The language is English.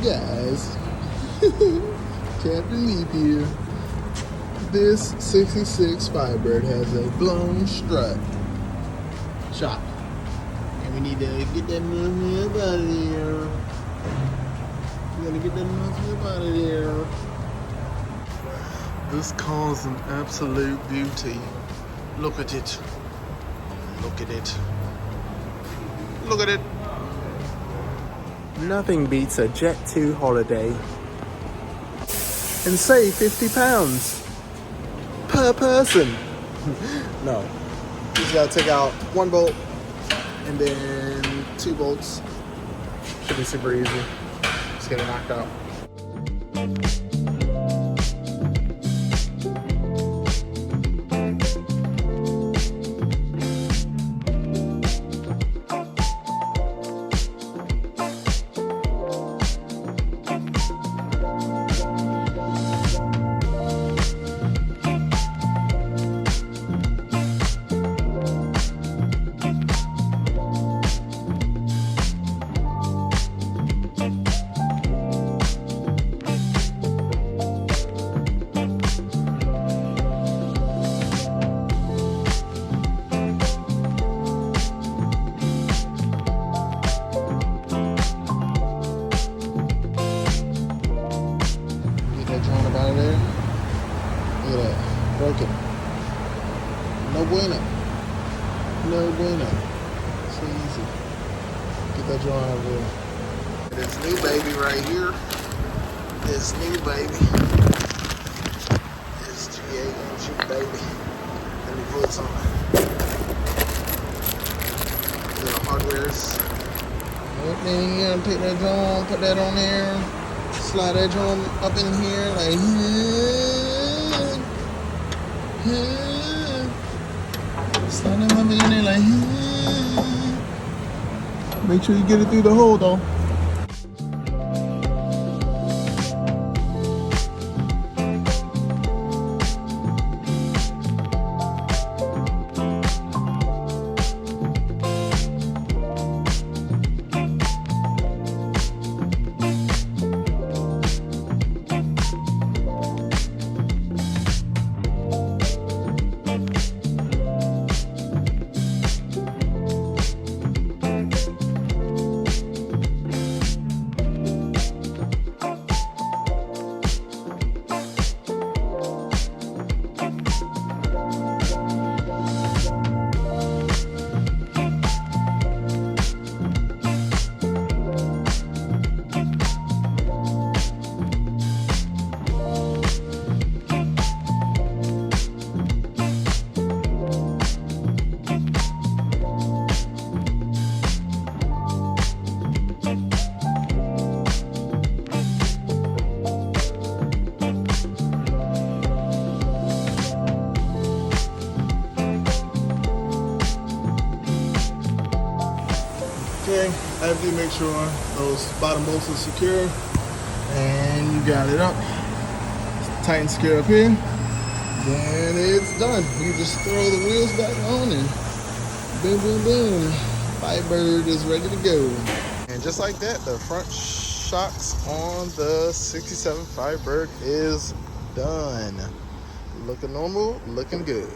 guys, Captain Leap here. This 66 Firebird has a blown strut shock, and we need to get that motherfucker up out of there. We gotta get that motherfucker up out of there. This car is an absolute beauty. Look at it. Look at it. Look at it. Nothing beats a Jet 2 holiday. And save £50 per person. No. You just gotta take out one bolt and then 2 bolts. Should be super easy. Just get it knocked out. Out of there. Look at that. Broken. No bueno. No bueno. So easy. Get that joint out of there. This new baby right here. This new baby. This 3/8-inch baby. Let me put some little hardwares. Then you gotta take that joint, put that on there. Slide that drum up in here like slide them up in there like make sure you get it through the hole though. Okay, after you make sure those bottom bolts are secure and you got it up, tight and secure up here, then it's done. You just throw the wheels back on and boom, boom, boom. Firebird is ready to go. And just like that, the front shocks on the 67 Firebird is done. Looking normal, looking good.